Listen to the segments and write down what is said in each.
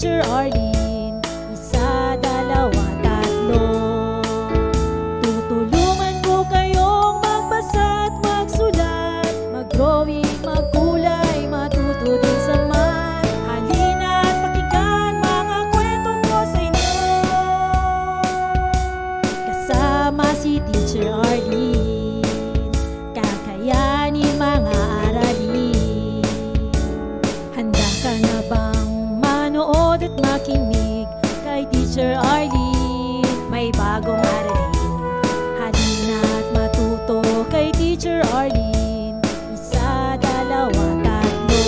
Teacher Arlene. Isa, dalawa, tatlo. Tutulungan ko kayong magbasa at magsulat, mag-drawing, magkulay, matuto din sa math. Halina at pakinggan mga kwento ko sa inyo. Kasama si Teacher Arlene, kakayanin mga aralin. Handa ka na bang manood at makinig kay Teacher Arlene? May bagong aralin. Halina at matuto kay Teacher Arlene. Isa, dalawa, tatlo.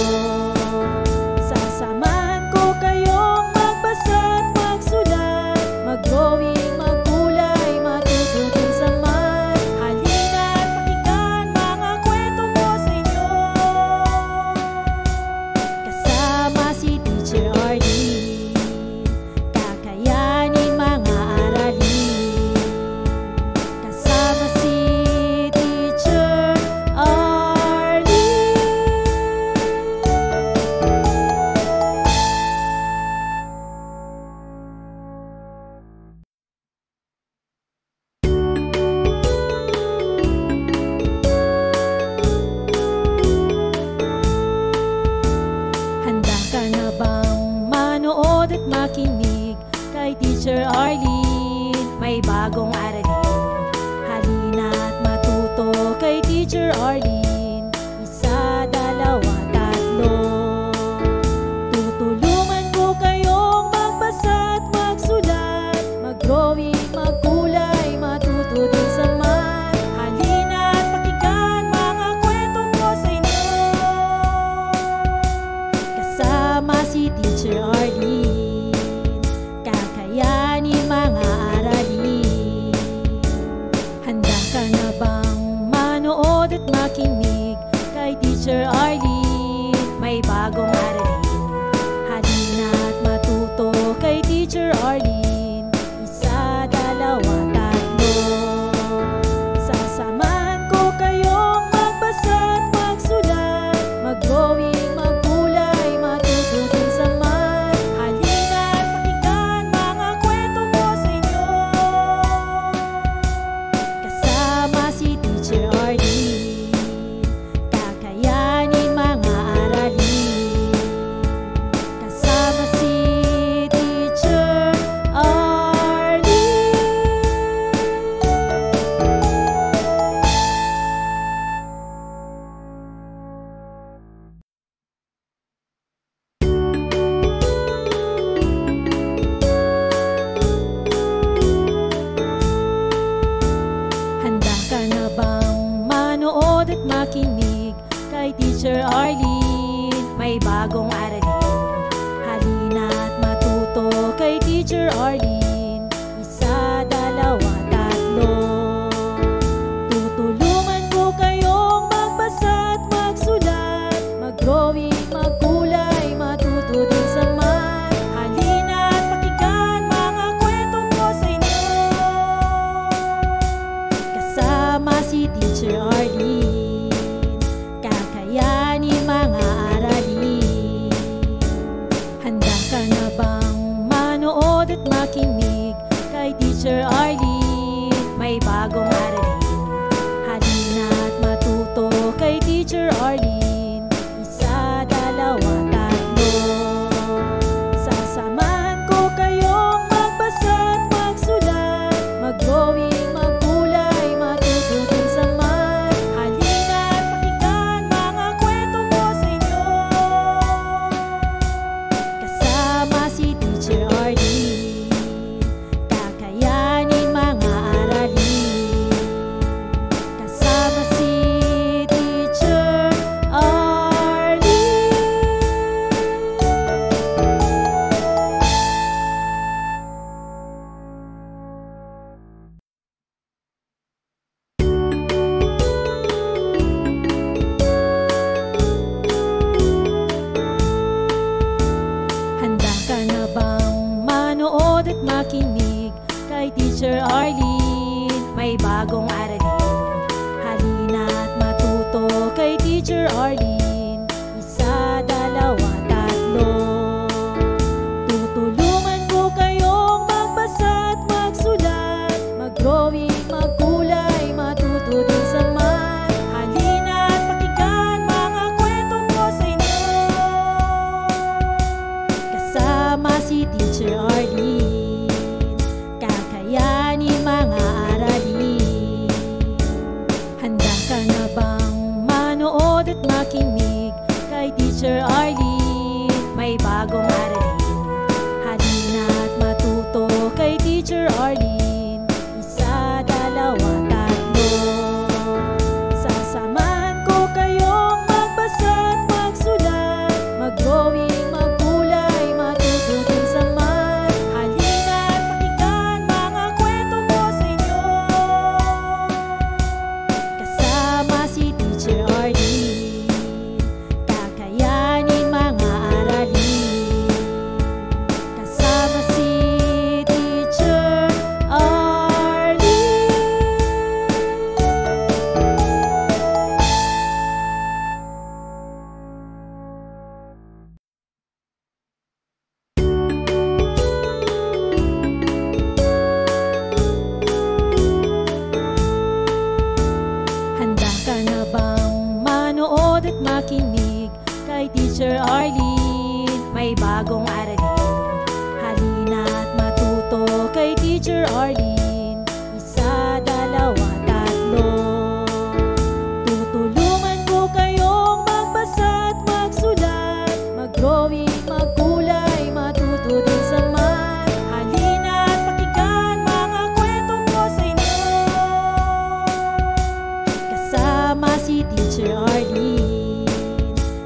Sasamahan ko kayong magbasa at magsulat, mag-drawing, magkulay, matuto din sa math. Halina at pakinggan mga kwento ko sa inyo. Kasama si Teacher Arlene, kakayanin mga aralin. Kasama si Teacher Arlene. Handa ka na bang manood at makinig kay Teacher Arlene? May bagong aralin. Halina at matuto kay Teacher Arlene. Isa, dalawa, tatlo. Tutulungan ko kayong magbasa at magsulat, mag-drawing, magkulay, matuto din sa math. Halina at pakinggan mga kwento ko sa inyo. Kasama si Teacher Arlene, kakayanin mga aralin. Handa ka na bang manood at makinig kay Teacher Arlene? May bagong aralin. Halina at matuto kay Teacher Arlene. Isa, dalawa, tatlo. Sasamahan ko kayong magbasa at magsulat, mag-drawing, magkulay, matuto din sa math. Halina at pakinggan mga kwento ko sa inyo. Kasama si Teacher Arlene, kakayanin mga aralin. Kasama si Teacher Arlene. Handa ka na bang manood at makinig kay Teacher Arlene? May bagong aralin. Halina at matuto kay Teacher Arlene. Isa, dalawa, tatlo. Tutulungan ko kayong magbasa at magsulat, mag-drawing, magkulay, matuto din sa math. Halina at pakinggan mga kwento ko sa inyo. Kasama si Teacher Arlene, kakayanin mga aralin. Handa ka na bang manood at makinig kay Teacher Arlene? May bagong aralin. Halina at matuto kay Teacher Arlene. Isa, dalawa, tatlo. Sasamahan ko kayong magbasa at magsulat, mag-drawing, magkulay, matuto din sa math. Halina at pakinggan mga kwento ko sa inyo. Kasama si Teacher Arlene, kakayanin mga aralin. Kasama si Teacher Arlene. Handa ka na bang manood at makinig kay Teacher Arlene? May bagong aralin. Halina at matuto kay Teacher Arlene. Isa, dalawa, tatlo. manood at makinig kay Teacher Arlene. May bagong aralin, halina't matuto kay Teacher Arlene. Isa, dalawa, tatlo. Sasamahan ko kayong magbasa at magsulat, mag-drawing, magkulay, matuto din sa math. Halina't pakinggan mga kwento ko sa inyo, kasama si Teacher Arlene. Kakayanin mga aralin, kasama si Teacher Arlene. Handa ka na bang manood at makinig kay Teacher Arlene? May bagong aralin, halina't matuto kay Teacher Arlene. Isa, dalawa, tatlo. Tutulungan ko kayong magbasa at magsulat, mag-drawing, magkulay, matuto din sa math. Halina't pakinggan mga kwento ko sa inyo, kasama si Teacher Arlene.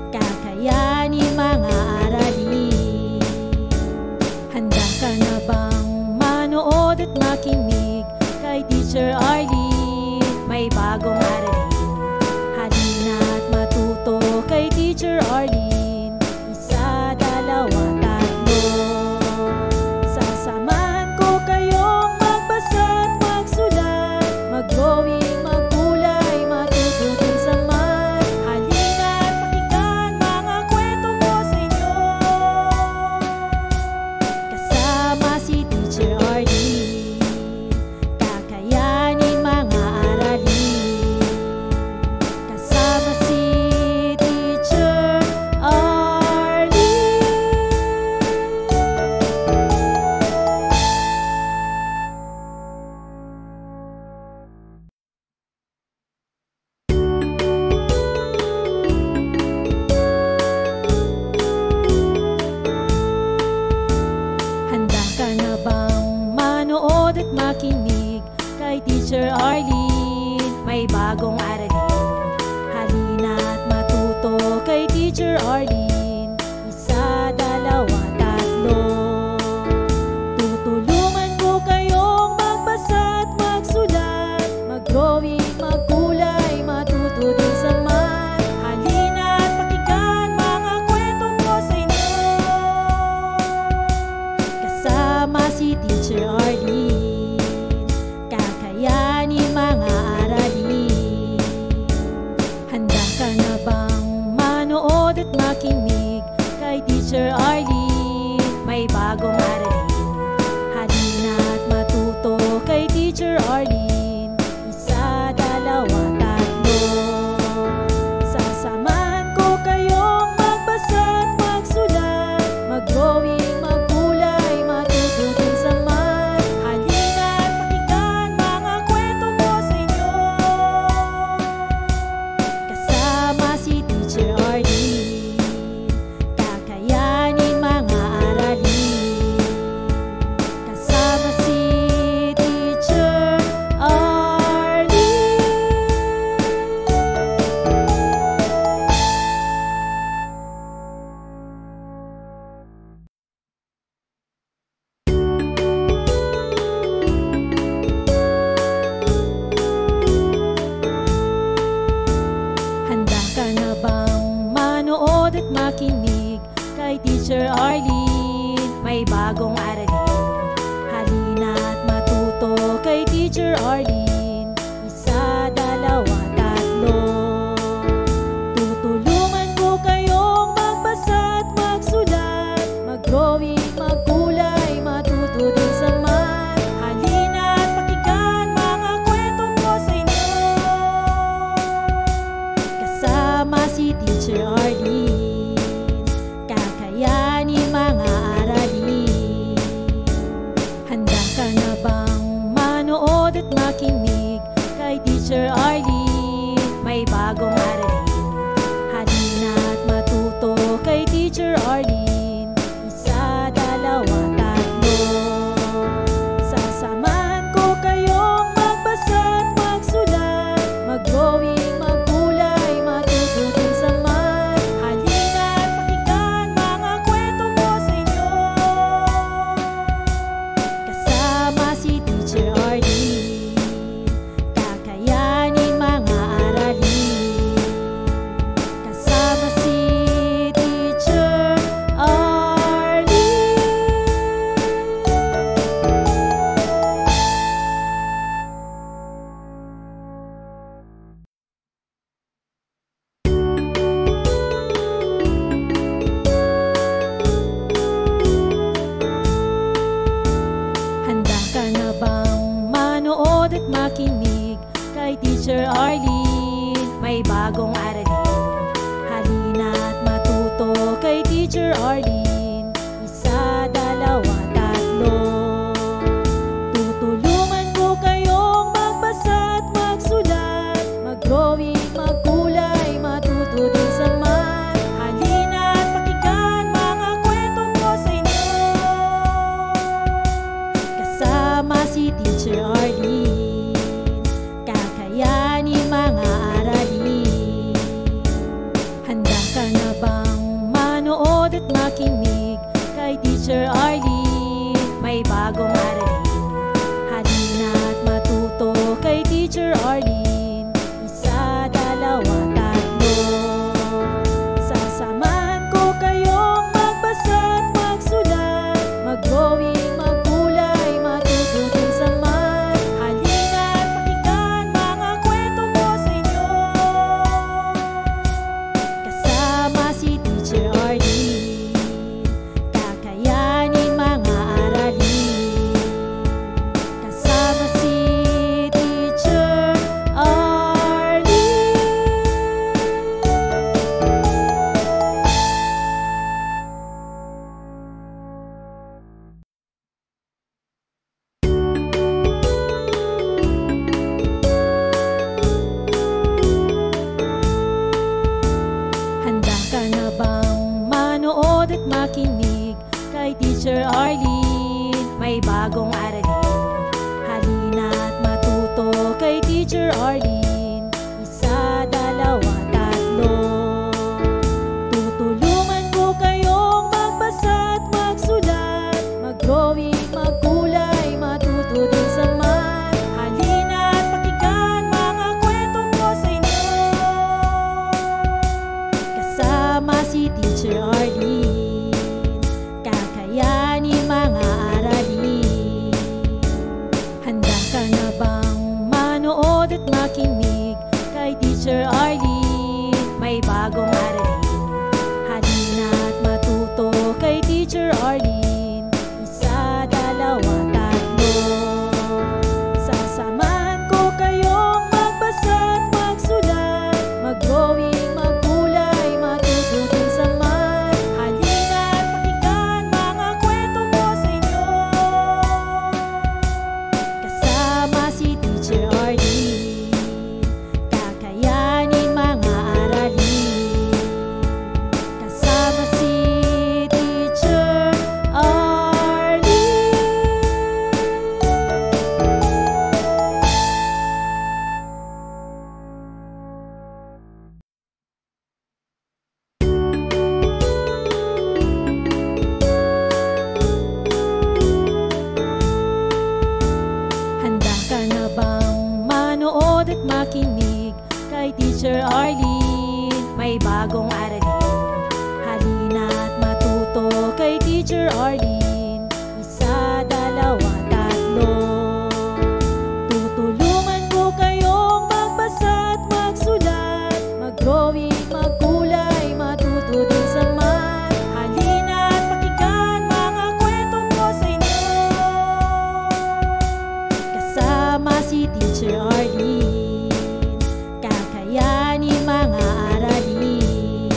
Kakayanin mga aralin. Handa ka na bang manood at makinig kay Teacher Arlene? May bagong aralin, halina't matuto kay Teacher Arlene. Isa, dalawa, tatlo. Sasamahan ko kayong magbasa at magsulat, mag-drawing, magkulay, matuto din sa math. Halina't pakinggan mga kwento ko sa inyo, kasama si Teacher Arlene. Kakayanin mga aralin, kasama si Teacher Arlene. Handa ka na bang manood at makinig kay Teacher Arlene? May bagong aralin, halina't matuto kay Teacher Arlene. Isa, dalawa, tatlo. Tutulungan ko kayong magbasa at magsulat, mag-drawing, magkulay, matuto din sa math. Halina't pakinggan mga kwento ko sa inyo, kasama si Teacher Arlene. Kakayanin mga aralin. Handa ka na bang manood at makinig kay Teacher Arlene? May bagong aralin, halina't matuto kay Teacher Arlene. Isa, dalawa, tatlo. Sasamahan ko kayong magbasa at magsulat, mag-drawing, magkulay, matuto din sa math. Halina't pakinggan mga kwento ko sa inyo, kasama si Teacher Arlene. Kakayanin mga aralin, kasama si Teacher Arlene. Handa ka na bang manood at makinig kay Teacher Arlene? May bagong aralin, halina't matuto kay Teacher Arlene. Isa, dalawa, tatlo. Tutulungan ko kayong magbasa at magsulat, mag-drawing, magkulay, matuto din sa math. Halina't pakinggan mga kwento ko sa inyo, kasama si Teacher Arlene. Kakayanin mga aralin. Handa ka na bang manood at makinig kay Teacher Arlene? May bagong aralin, Teacher Arlene. Isa, dalawa, tatlo. Tutulungan ko kayong magbasa at magsulat, mag-drawing, magkulay, matuto din sa math. Halina at pakinggan mga kwento ko sa inyo. Kasama si Teacher Arlene, kakayanin mga aralin. Handa ka na bang manood at makinig kay Teacher Arlene? May bagong aralin. Halina at matuto kay Teacher Arlene. Isa, dalawa, tatlo. Sasamahan ko kayong magbasa at magsulat, mag-drawing, magkulay, matuto din sa math. Halina at pakinggan mga kwento ko sa inyo. Kasama si Teacher Arlene, kakayanin mga aralin. Kasama si Teacher Arlene. Handa ka na bang manood at makinig kay Teacher Arlene? May bagong aralin. Halina at matuto kay Teacher Arlene. Isa, dalawa, tatlo. Tutulungan ko kayong magbasa at magsulat, mag-drawing, magkulay, matuto din sa math. Halina at pakinggan mga kwento ko sa inyo. Kasama si Teacher Arlene, kakayanin mga aralin. Handa ka na bang manood at makinig kay Teacher Arlene? May bagong aralin. Halina at matuto kay Teacher Arlene. Isa, dalawa, tatlo. Sasamahan ko kayong magbasa at magsulat, mag-drawing, magkulay, matuto din sa math. Halina at pakinggan mga kwento ko sa inyo. Kasama si Teacher Arlene, kakayanin mga aralin. Kasama si Teacher Arlene. Handa ka na bang manood at makinig kay Teacher Arlene? May bagong aralin. Halina at matuto kay Teacher Arlene. Isa, dalawa, tatlo. Tutulungan ko kayong magbasa at magsulat, mag-drawing, magkulay, matuto din sa math. Halina at pakinggan mga kwento ko sa inyo. Kasama si Teacher Arlene, kakayanin mga aralin.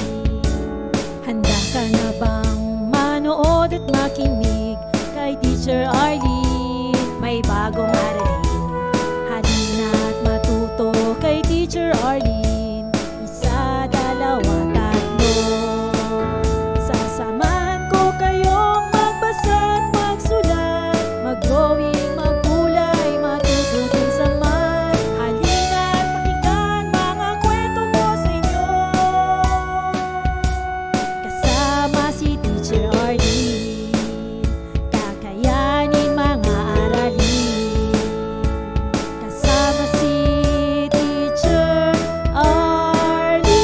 Handa ka na bang manood at makinig kay Teacher Arlene? May bagong aralin. Halina at matuto kay Teacher Arlene. Isa, dalawa, tatlo. Sasamahan ko kayong magbasa at magsulat, mag-drawing, magkulay, matuto din sa math. Halina at pakinggan mga kwento ko sa inyo. Kasama si Teacher Arlene, kakayanin mga aralin. Kasama si Teacher Arlene.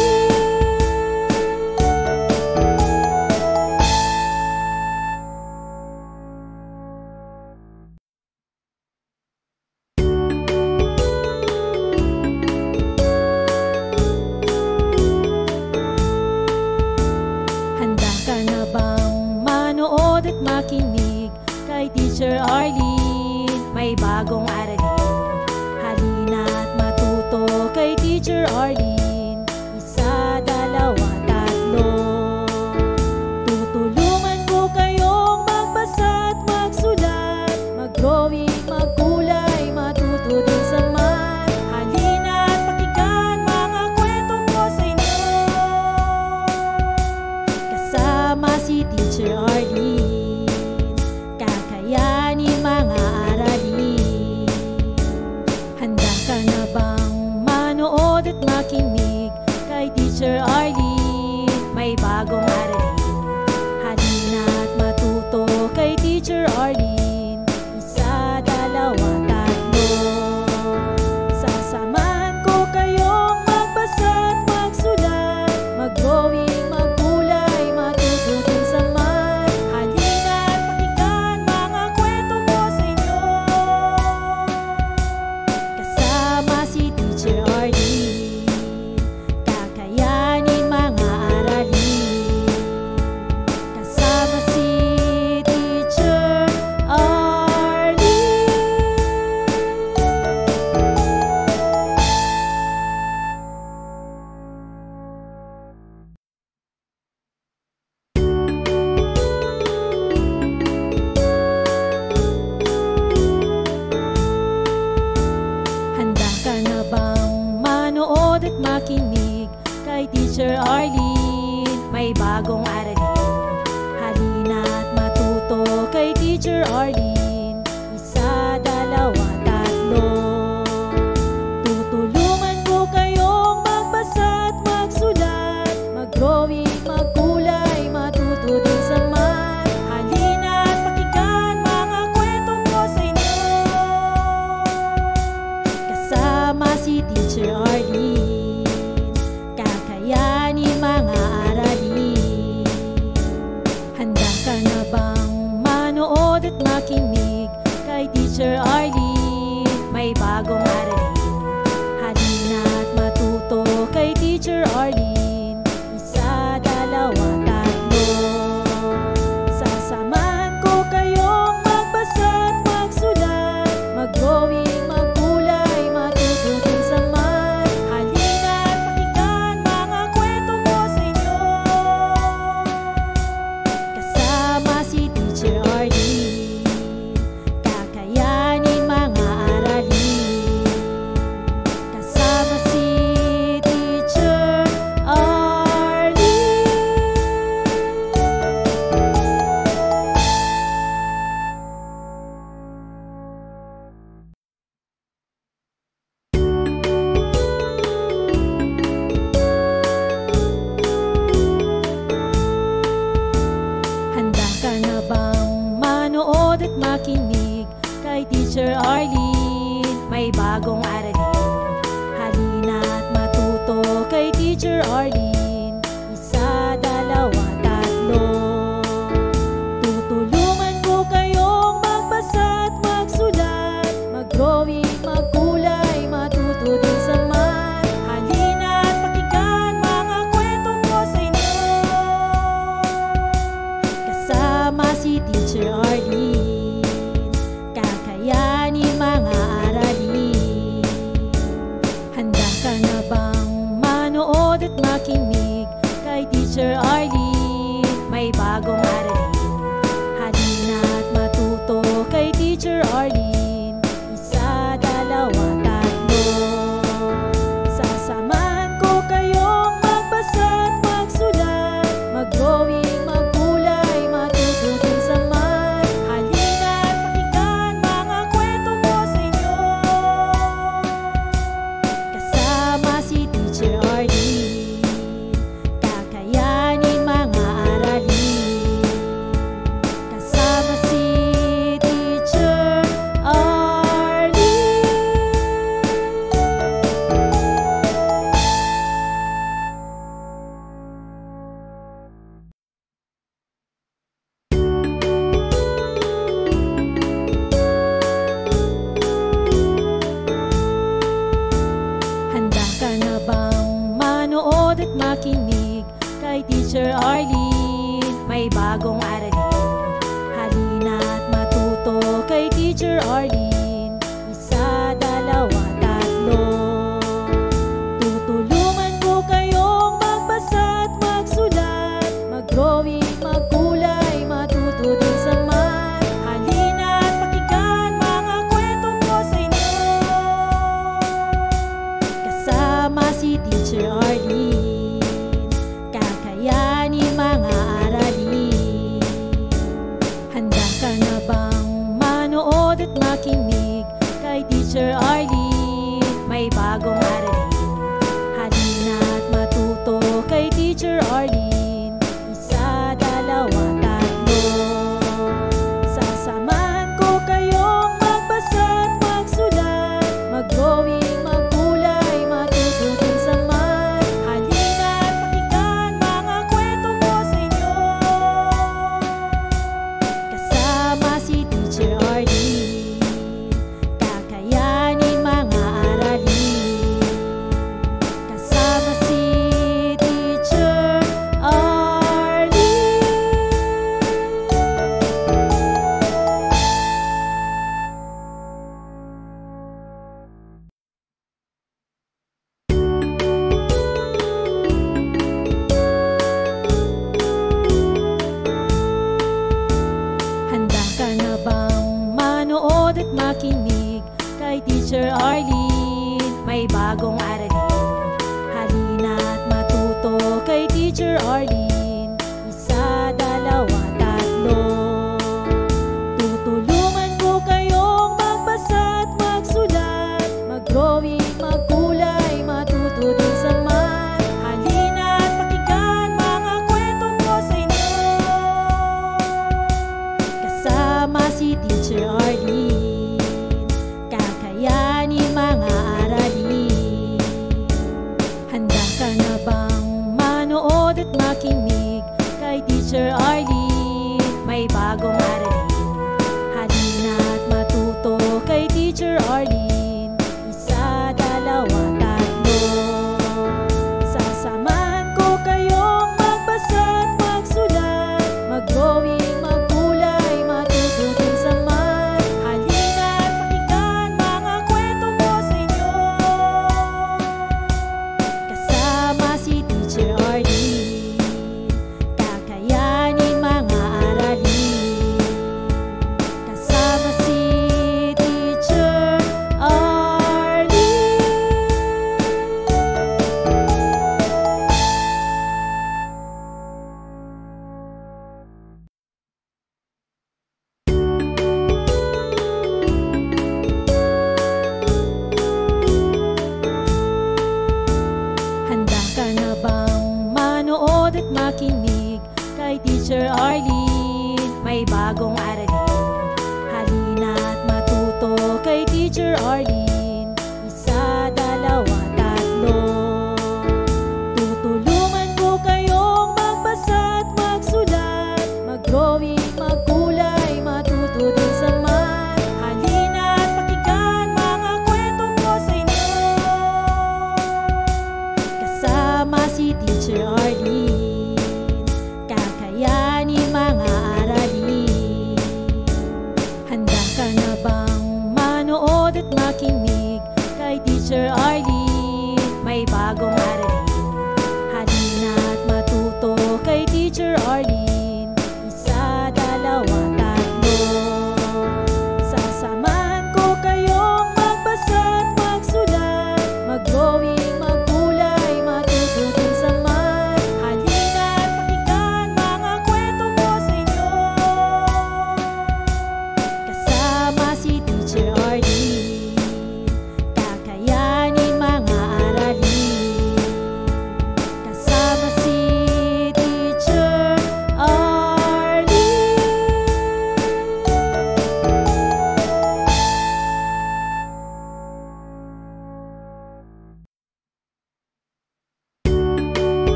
Handa ka na bang manood at makinig kay Teacher Arlene? May bagong aralin. Halina at matuto kay Teacher Arlene. Isa, dalawa, tatlo. Teacher Arlene, may bagong aralin. Halina't matuto kay Teacher Arlene. Isa, dalawa, tatlo. Sasamahan ko kayong magbasa't magsulat, mag-drawing, magkulay, matuto din sa math. Halina't pakinggan mga kwento ko sa inyo. Kasama si Teacher Arlene, kakayanin mga aralin. Kasama si Teacher Arlene. Handa ka na bang manood at makinig kay Teacher Arlene? May bagong aralin. Halina't matuto kay Teacher Arlene. Isa, dalawa, tatlo. Tutulungan ko kayong magbasa at magsulat, mag-drawing, magkulay, matuto din sa math. Halina't pakinggan mga kwento ko sa inyo. Kasama si Teacher Arlene, kakayanin mga aralin. Handa ka na bang manood at makinig kay Teacher Arlene? May bagong aralin. Halina't matuto kay Teacher Arlene. Isa, dalawa, tatlo. Sasamahan ko kayong magbasa at magsulat, mag-drawing, magkulay, matuto din sa math. Halina't pakinggan mga kwento ko sa inyo. Kasama si Teacher Arlene, kakayanin mga aralin. Kasama si Teacher Arlene. Handa ka na bang manood at makinig kay Teacher Arlene? May bagong aralin. Halina't matuto kay Teacher Arlene. Isa, dalawa, tatlo. Tutulungan ko kayong magbasa at magsulat, mag-drawing, magkulay, matuto din sa math. Halina't pakinggan mga kwento ko sa inyo. Kasama si Teacher Arlene, kakayanin mga aralin. Handa ka na bang manood at makinig kay Teacher Arlene? May bagong aralin. Halina't matuto kay Teacher Arlene. Isa, dalawa, tatlo. Sasamahan ko kayong magbasa at magsulat, mag-drawing, magkulay, matuto din sa math. Halina't pakinggan mga kwento ko sa inyo. Kasama si Teacher Arlene, kakayanin mga aralin. Kasama si Teacher Arlene. Handa ka na bang manood at makinig kay Teacher Arlene? May bagong aralin. Halina't matuto kay Teacher Arlene. Isa, dalawa, tatlo. Tutulungan ko kayong magbasa at magsulat, mag-drawing, magkulay, matuto din sa math. Halina't pakinggan mga kwento ko sa inyo. Kasama si Teacher Arlene, kakayanin mga aralin. Handa ka na bang manood at makinig kay Teacher Arlene? May bagong aralin. Halina't matuto kay Teacher Arlene. Isa, dalawa, tatlo. Sasamahan ko kayong magbasa at magsulat, mag-drawing, magkulay, matututin sa math. Halina't pakinggan mga kwento ko sa inyo. Kasama si Teacher Arlene, kakayanin mga aralin. Kasama si Teacher Arlene. Handa ka na bang manood at makinig kay Teacher Arlene? May bagong aralin. Halina't matuto kay Teacher Arlene. Isa, dalawa, tatlo. Tutulungan ko kayong magbasa at magsulat, mag-drawing, magkulay, matututin sa math. Halina't pakinggan mga kwento ko sa inyo. Kasama si Teacher Arlene, kakayanin mga aralin. Handa ka na bang manood at makinig kay Teacher Arlene? May bagong aralin. Halina't matuto kay Teacher Arlene. Isa, dalawa, tatlo. Sasamahan ko kayong magbasa at magsulat, mag-drawing, magkulay, matututin sa math. Halina't pakinggan mga kwento ko sa inyo. Kasama si Teacher Arlene, kakayanin mga aralin. Kasama si Teacher Arlene. Handa ka na bang manood at makinig kay Teacher Arlene? May bagong aralin. Halina't matuto kay Teacher Arlene. Isa, dalawa, tatlo. Tutulungan ko kayong magbasa at magsulat, mag-drawing, magkulay, matututin sa math. Halina't pakinggan mga kwento ko sa inyo. Kasama si Teacher Arlene, kakayanin mga aralin. Handa ka na bang manood at makinig kay Teacher Arlene? May bagong aralin. Halina't matuto kay Teacher Arlene. Isa, dalawa, tatlo. Sasamahan ko kayong magbasa at magsulat, mag-drawing, magkulay, matututin sa math. Halina't pakinggan mga kwento ko sa inyo. Kasama si Teacher Arlene, kakayanin mga aralin. Kasama si Teacher Arlene.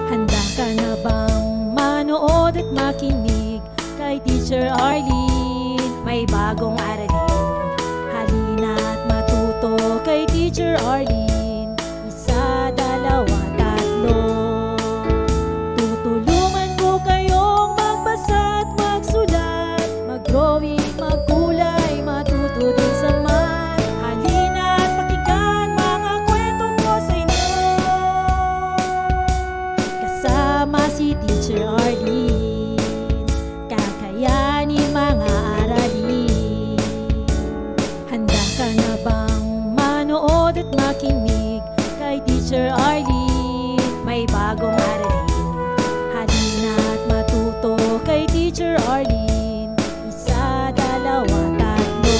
Handa ka na bang manood at makinig kay Teacher Arlene? May bagong aralin. Halina't matuto kay Teacher Arlene. Isa, dalawa, tatlo. Tutulungan ko kayong magbasa at magsulat, mag-drawing, magkulay, matututin sa math. Halina't pakinggan mga kwento ko sa inyo. Kasama si Teacher Arlene, kakayanin mga aralin. Handa ka na bang manood at makinig kay Teacher Arlene? May bagong aralin. Halina't matuto kay Teacher Arlene. Isa, dalawa, tatlo.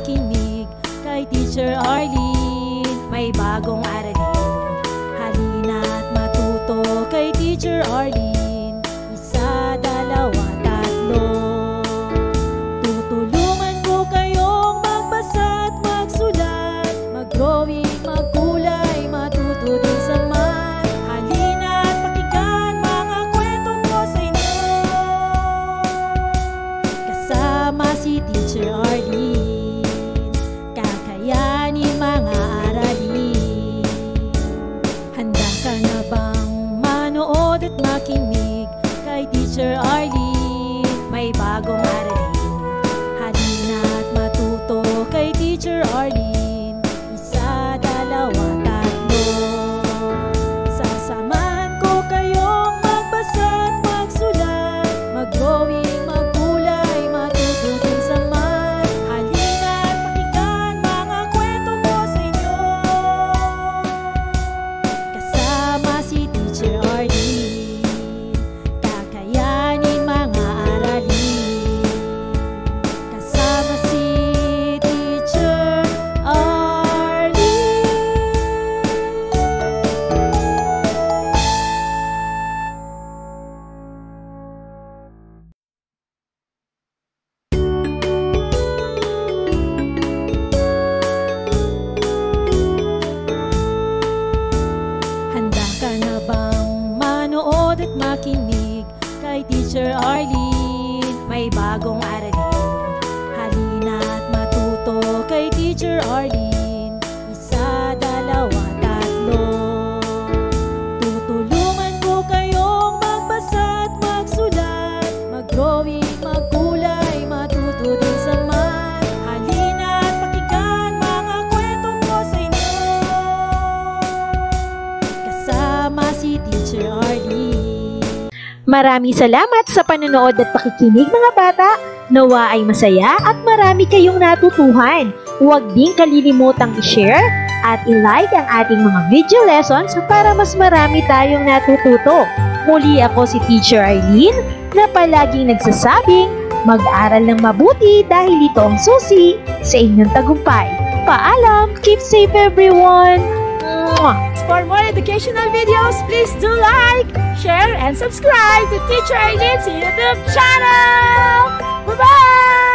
makinig kay Teacher Arlene. May bagong aralin, halina't matuto kay Teacher Arlene. Isa, dalawa, tatlo. Tutulungan ko kayong magbasa at magsulat, mag-drawing, magkulay, matuto din sa math. Halina't pakinggan mga kwento ko sa inyo. Kasama si Teacher Arlene, kakayanin mga aralin. Handa ka na bang manood at makinig kay Teacher Arlene? May bagong aralin, halina't matuto kay Teacher Arlene. Isa, dalawa, tatlo. Sasamahan ko kayong magbasa at magsulat, mag-drawing, magkulay, matuto din sa math. Halina't pakinggan mga kwento ko sa inyo. Kasama si Teacher Arlene, kakayanin mga aralin. Kasama si Teacher Arlene. Handa ka na bang manood at makinig kay Teacher Arlene? May bagong aralin, halina't matuto kay Teacher Arlene. Isa, dalawa, tatlo. Tutulungan ko kayong magbasa at magsulat, mag-drawing, magkulay, matuto din sa math. Halina't pakinggan mga kwento ko sa inyo. Kasama si Teacher Arlene. Maraming salamat sa panonood at pakikinig mga bata. Nawa ay masaya at marami kayong natutuhan. Huwag din kalilimutang i-share at i-like ang ating mga video lessons para mas marami tayong natututo. Muli ako si Teacher Arlene na palaging nagsasabing mag-aral ng mabuti dahil ito ang susi sa inyong tagumpay. Paalam! Keep safe everyone! Mwah! For more educational videos, please do like, share, and subscribe to Teacher Arlene's YouTube channel! Bye-bye!